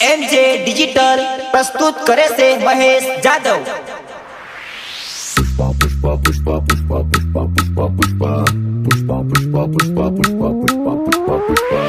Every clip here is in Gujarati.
एमजे डिजिटल प्रस्तुत करे से महेश जादव। पुष्पा पुष्पा पुष्पा पुष्पा पुष्पा पुष्पा पुष्पा पुष्पा पुष्पा पुष्पा पुष्पा पुष्पा पुष्पा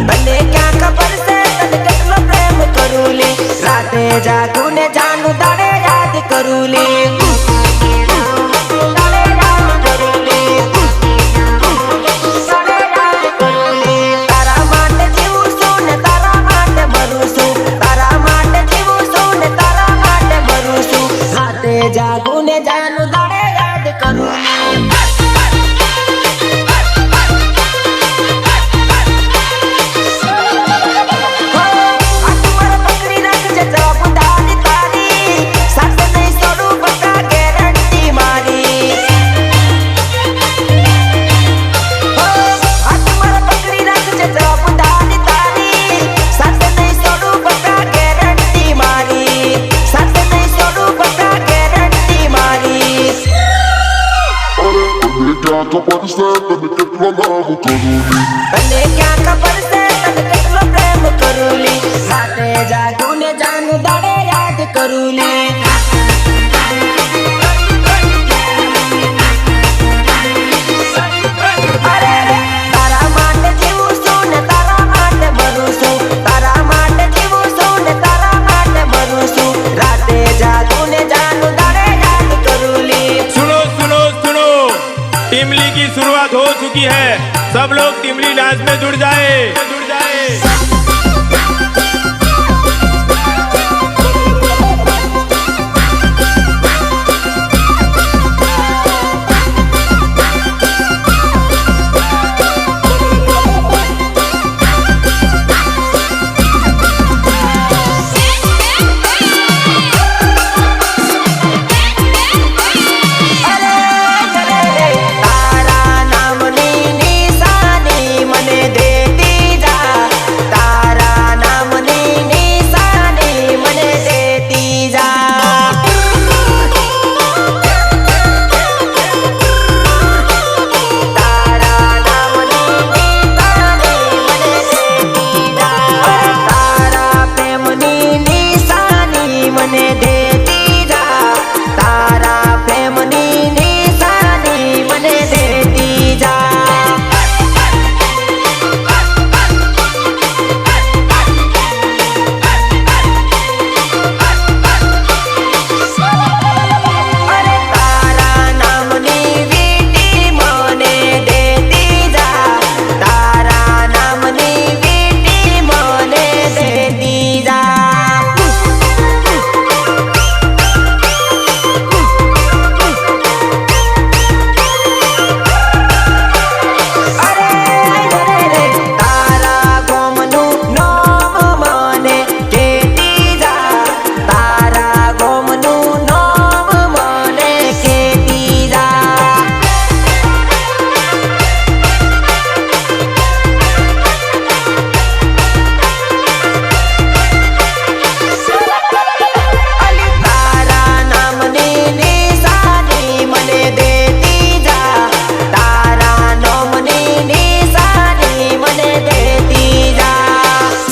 बने क्या खबर से तन कितनो प्रेम करूले, राते जागू ने जानू दाड़े याद करूले, दाड़े याद करूले, दाड़े याद करूले। तारा माटे जीवू सुन तारा माटे मरूसू, तारा माटे जीवू सुन तारा माटे मरूसू, राते जागू ने जानू दाड़े याद करूले। खबर से तन कितनो लव करूली, बने क्या खबर से तन कितनो प्रेम करूली, राते जागू ने जानू दाड़े याद करूली। अरे रे तारा माटे जीवू सुन तारा माटे मरूसू, तारा माटे जीवू सुन तारा माटे मरूसू, राते जागू ने जानू दाड़े याद करूली। सुनो सुनो सुनो, टिमली की शुरुआत हो चुकी है, सब लोग टिमली डांस में जुड़ जाए, जुड़ जाए।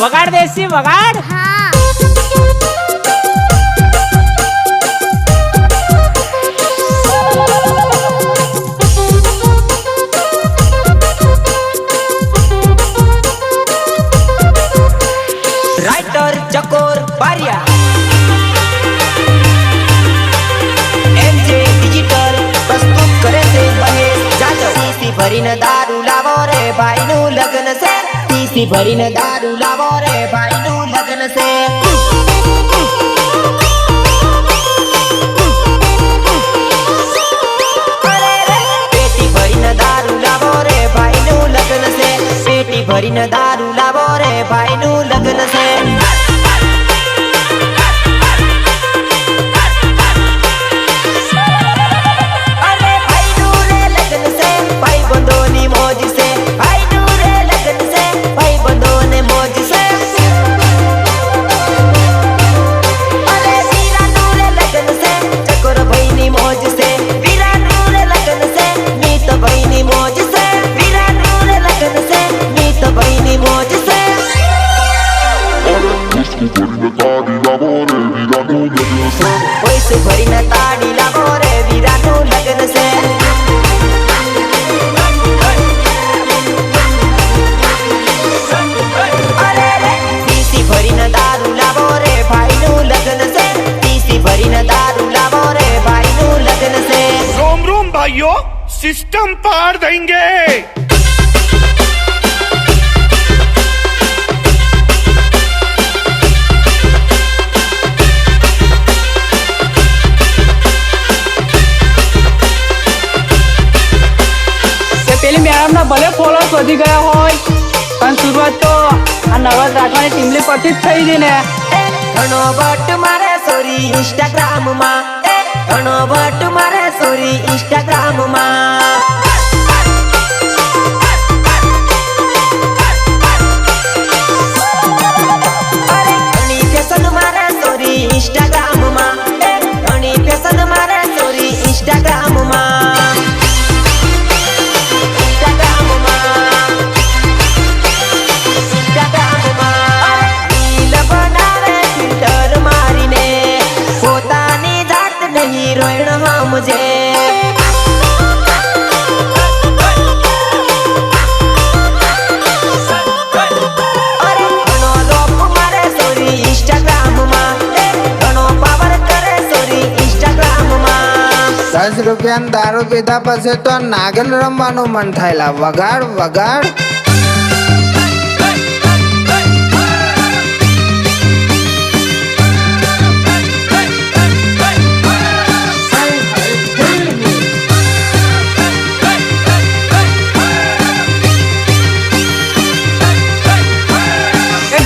वगाड़ देसी वगाड़। हाँ। राइटर चकोर बारिया, एमजे डिजिटल प्रस्तुत करे से महेश जादव। टीसी भरीने दारू लावो रे भाई नु लगन से, टीसी भरीने दारू लावो रे भाई नु लगन से। अरे रे पेटी भरीने दारू लावो रे भाई नु लगन से, पेटी भरीने दारू लावो रे भाई नु लगन से। મારીશું પૈસે ભરીને તાળી લાવો રે વીરાનું લગ્ન છે અરે રે પીસી ભરીને દારૂ લાવો રે ભાઈનું લગ્ન છે પીસી ભરીને દારૂ લાવો રે ભાઈનું લગ્ન છે रोम रोम भाइयों सिस्टम पार देंगे। પેલી મેડમ ના ભલે ફોલોઅર્સ વધી ગયા હોય પણ શરૂઆત તો આ નવરાત રાખવાની ટીમલી પરથી જ થઈ ગઈ ને ઘણો વટ મારે સોરી ઇન્સ્ટાગ્રામ માં ઘણો વટ મારે સોરી ઇન્સ્ટાગ્રામ માં અરે ઘણી ફેશન મારે સોરી ઇન્સ્ટાગ્રામ માં ઘણી ફેશન મારે સોરી ઇન્સ્ટાગ્રામ માં हीरोइन हम जे अरे घणो लोक मारे सोरी इंस्टाग्राम માં ઘણો પાવર કરે સોરી ઇન્સ્ટાગ્રામ માં 10 રૂપિયાનો દારૂ પીધા પછી તો નાગલ રમવાનું મન થાયલા વગાડ વગાડ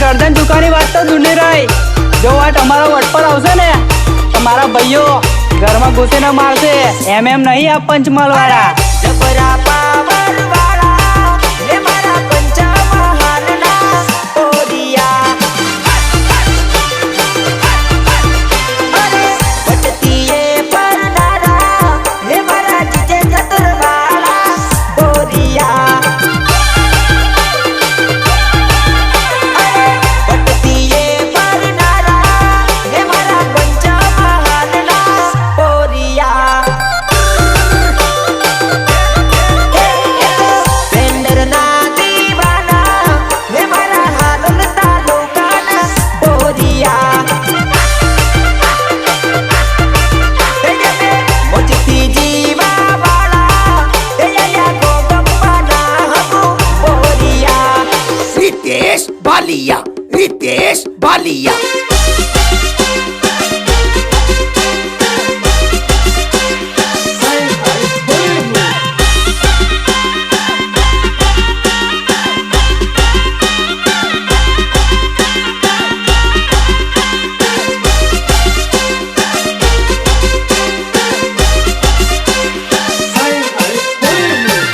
ગરદન દુકાની વાત તો દૂરની રહી જો વાત અમારા વટ પર આવશે ને તો મારા ભાઈઓ ઘરમાં ઘૂસીને મારશે એમ નહીં આ પંચમહાલ વાળા જબરા પાવર વાળા લે મારા પંચમહાલ ના ઓડિયા અરે વટતીએ પરનારા લે મારા જીજે ચતુર વાળા ઓડિયા વટતીએ પરનારા લે મારા પંચમહાલ ના ઓડિયા વેન્ડર ના દીવાના લે મારા હાલલ તાલુકાના ઓડિયા મોજતી જીવા વાળા એયા ગોગપ્પાના હબુ Odia Ritesh Baliya Ritesh Baliya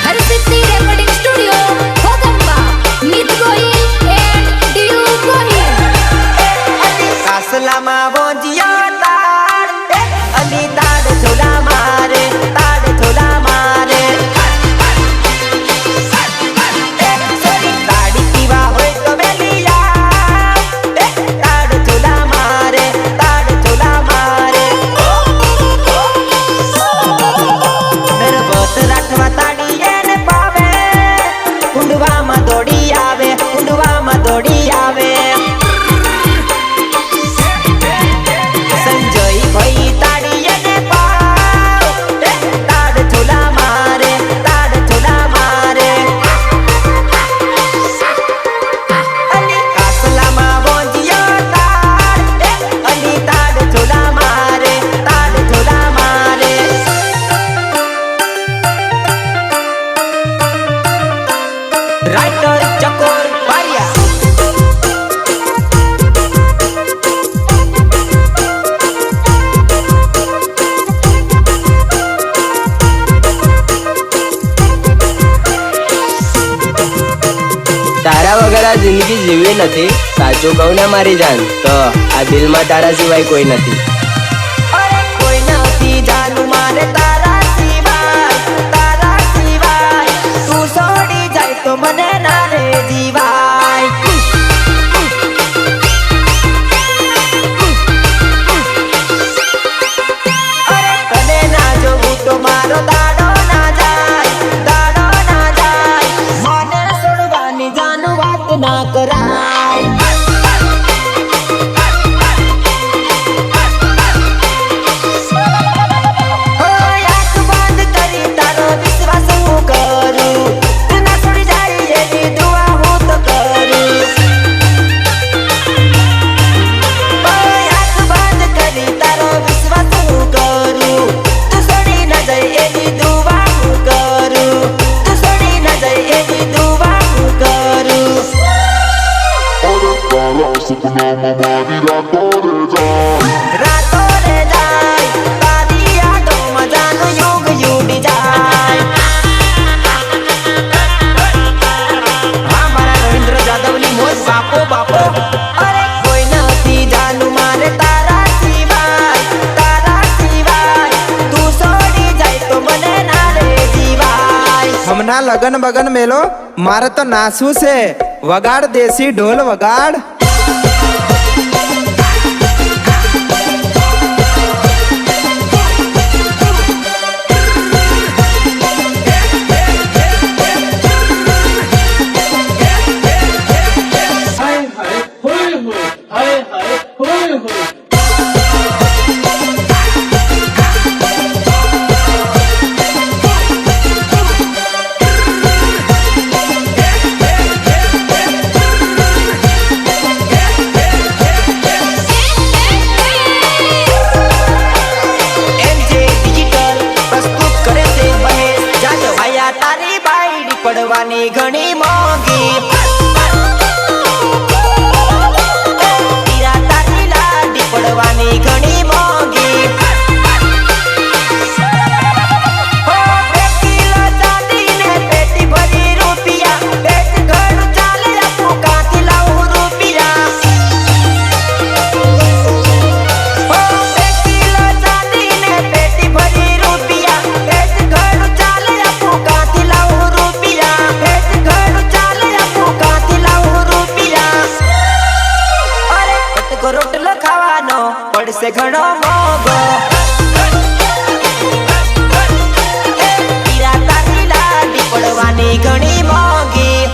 Harsiddhi recording studio Bhogamba Meet Gohil and डीयू गोहिल કાસલામાં વોંજિયા તાડ અલી તાડ ઝોલા મારે સોરી તાડી પીવા હોય તો વેલિયા તાડ ઝોલા મારે નરવત રાખવા તાડી એને પાવે ઊંડવામાં દોડી આવે સંજય ભાઈ તાળી એને પાવ તાડ ઝોલા મારે અલી કાસલામાં વોંજિયા તાડ અલી તાડ ઝોલા મારે રાઇટર ચકોર વારિયા તારા વગર આ જિંદગી જીવી નથી સાચું કહું ને મારી જાન તો આ દિલમાં તારા સિવાય કોઈ નથી અરે કોઈ નથી જાનું મારે તારા સિવાય તું છોડી જાય તો મને ના રે જીવાય ભાઈના લગન બગન મેલો, મારે તો નાસવું છે. વગાડ દેશી ઢોલ વગાડ. NJ ડિજિટલ પ્રસ્તુત કરે છે મહેશ જાદવ. આયા તારી બાયડી પડવાની ઘણી મોંઘી, હીરા તારી લાડી પડવાની ઘણી મોંઘી. હો, 2 કિલો ચાંદીને પેટી ભરી રૂપિયા, પેટ ઘણું ચાલે આપું કાંથી લાવું રૂપિયા. હો, 2 કિલો ચાંદીને પેટી ભરી રૂપિયા, પેટ ઘણું ચાલે આપું કાંથી લાવું રૂપિયા, પેટ ઘણું ચાલે આપું કાંથી લાવું રૂપિયા. અરે કટકો રોટલો ખાવાનો પડશે ઘણો મોંઘો, હીરા તારી લાડી પડવાની ઘણી મોંઘી.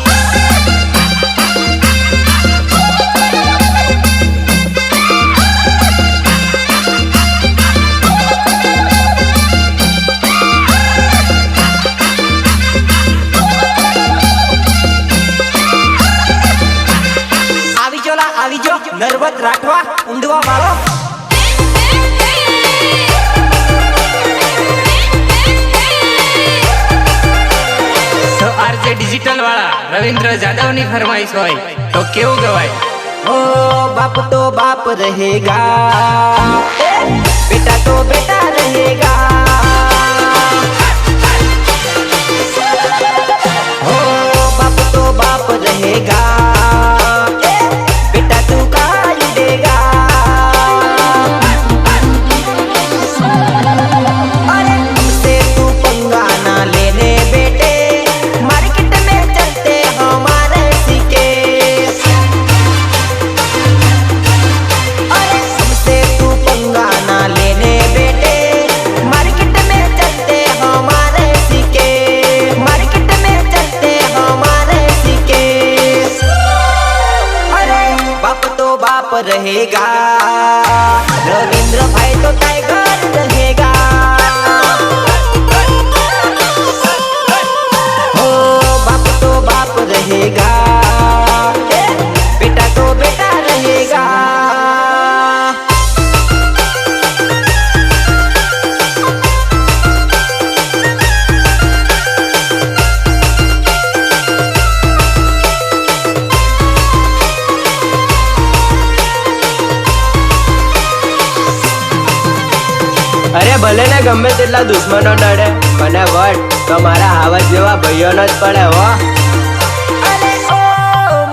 આવી જો નરવત રાઠવા ઊંડવા વાળો. તો આરજે ડિજિટલ વાળા રવિન્દ્ર જાદવની ફરમાઈશ હોય તો કેવું ગવાય? ओ बाप तो बाप रहेगा, बेटा तो बेटा रहेगा. ओ बाप तो बाप रहेगा, बेटा तू कहाँ उड़ेगा. अरे हमसे तू पंगा ना लेने बेटे, मार्केट में चलते हमारे सिक्के. अरे हमसे तू पंगा ना लेने बेटे, मार्केट में चलते हमारे सिक्के, मार्केट में चलते हमारे सिक्के. अरे बाप तो बाप रहेगा, रविंद्र भाई तो टाइगर रहेगा. ओ बाप तो बाप रहेगा, बेटा तो बेटा रहेगा. અરે ભલે ને ગમે તેટલા દુશ્મનો નડે, મને વટ તો મારા હાવજ જેવા ભાઈઓનો જ પડે હો. અરે ઓ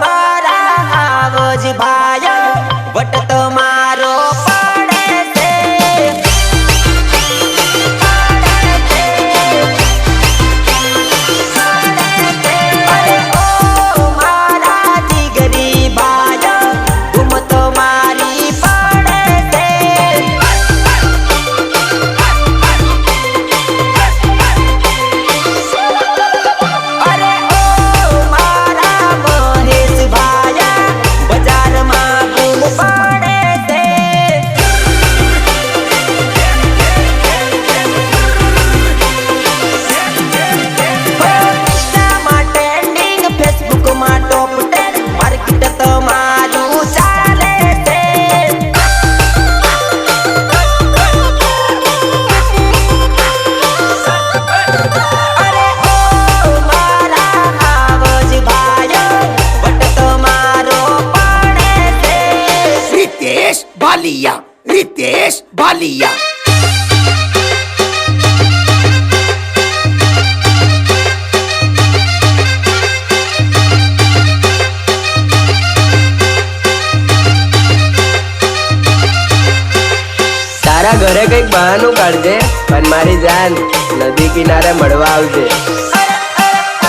મારા આવજ ભાઈ, વટ તો મારો પડે છે. અરે ઓ મારા જીગરી ભાઈ, ગુમ તો મારી પડે છે. અરે ઓ મારા મહેશ ભાઈ, બજારમાં ગુમ પડે છે. ઇન્સ્ટામાં ટ્રેન્ડિંગ, ફેસબુકમાં ટોપ 10, માર્કેટ તમારું ચાલે છે. અરે ઓ મારા આવજ ભાઈ, વટ તમારો પડે છે. रितेश बालिया, रितेश बालिया. તારા ઘરે કઈક બહાનું કાઢજે, પણ મારી જાન નદી કિનારે મળવા આવજે. અરે અરે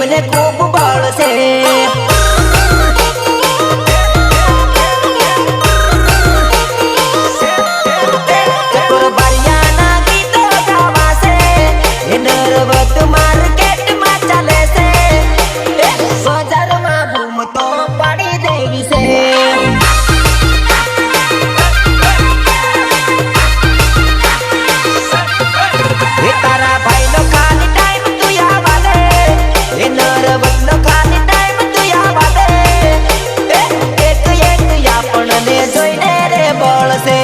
એમને ખૂબ બળ છે. ચકોર બારિયાના ગીતો ગાવાશે, એ નરવત માર્કેટમાં ચાલે છે, બજારમાં બૂમ તો પાડી દેવી છે. એ તારા ભાઈનો ખાલી ટાઈમ તું આવા દે, એ નરવતનો ખાલી ટાઈમ તું આવા દે, એક એક આપણને જોઈને રે બોલશે.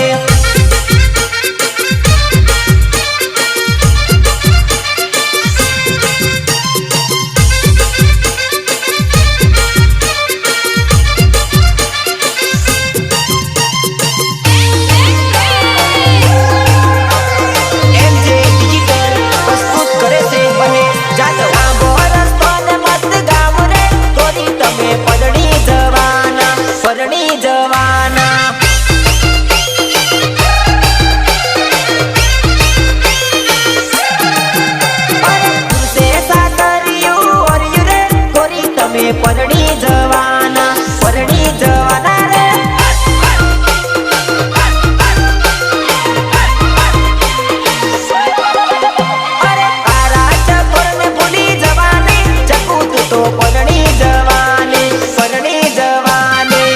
MJ ડિજિટલ પ્રસ્તુત કરે છે બને જાદવ. આંબો રસ્તો ને મસ્ત ગામ રે, તોરી તમે પરણી જવાના, પરણી જવાના. અરે તુસે સાકરિયું ઓર્યું રે, તોરી તમે પરણી જવાના, પરણી જવાના રે. અરે તારા ચકોરને ભૂલી જવાની, ચકુ તું તો પરણી જવાની, પરણી જવાની.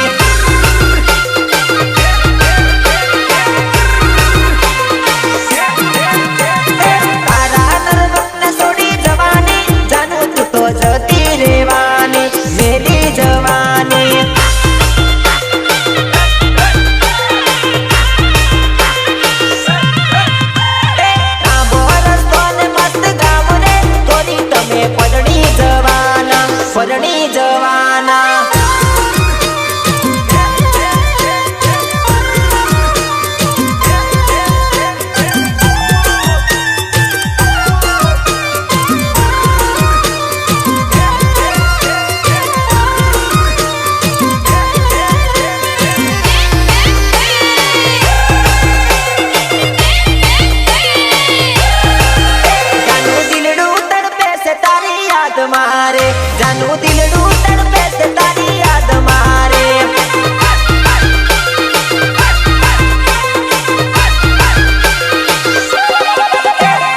તારા નરવતને છોડી જવાની, જાનું તું તો જતી રહેવાની, મેલી જવાની. આંબો રસ્તો ને મસ્ત ગામ રે, તોરી તમે પરણી જવાના, પરણી જવાના. જાનું દિલડું તડપે છે તારી યાદ મારે, જાનું દિલડું તડપે છે તારી યાદ મારે.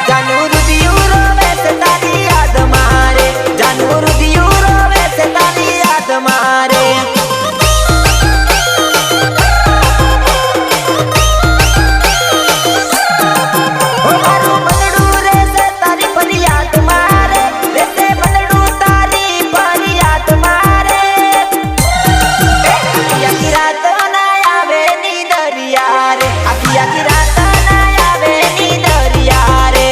જાનું રુધિયું રોવે છે તારી યાદ મારે, જાનું રુધિયું રોવે છે તારી યાદ મારે. મારું મનડું રહેશે તારી ફરિયાદ મારે, રહેશે મનડું તારી ફરિયાદ મારે. આખી આખી રાત ના આવે ની દરિયા રે, આખી આખી રાત ના આવે ની દરિયા રે.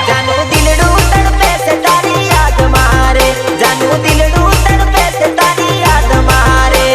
જાનું દિલડું તડપે છે તારી યાદ મારે, જાનું દિલડું તડપે છે તારી યાદ મારે.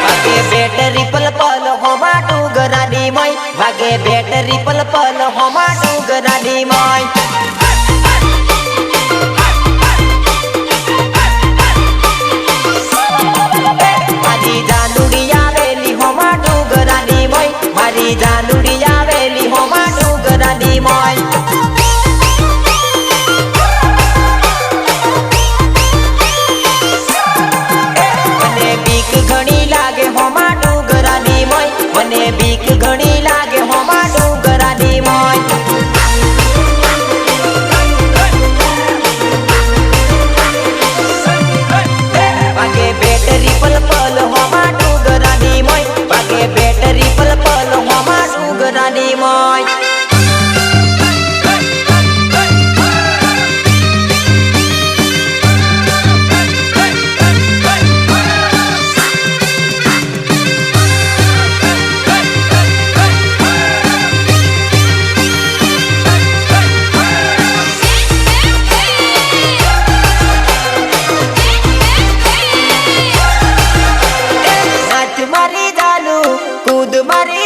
વાગે બેટરી પલ પલ હોમાં ડુંગરાની મોય, વાગે બેટરી પલ પલ હોમાં ડુંગરાની મોય. મારી જાનુડી આવેલી હોમાં ડુંગરાની મોય, મારી જાનુડી આવેલી હોમાં ડુંગરાની મોય. મને બીક ઘણી લાગે હોમાં ડુંગરાની મોય, મને બીક ઘણી લાગે હોમાં ડુંગરાની મોય. મારી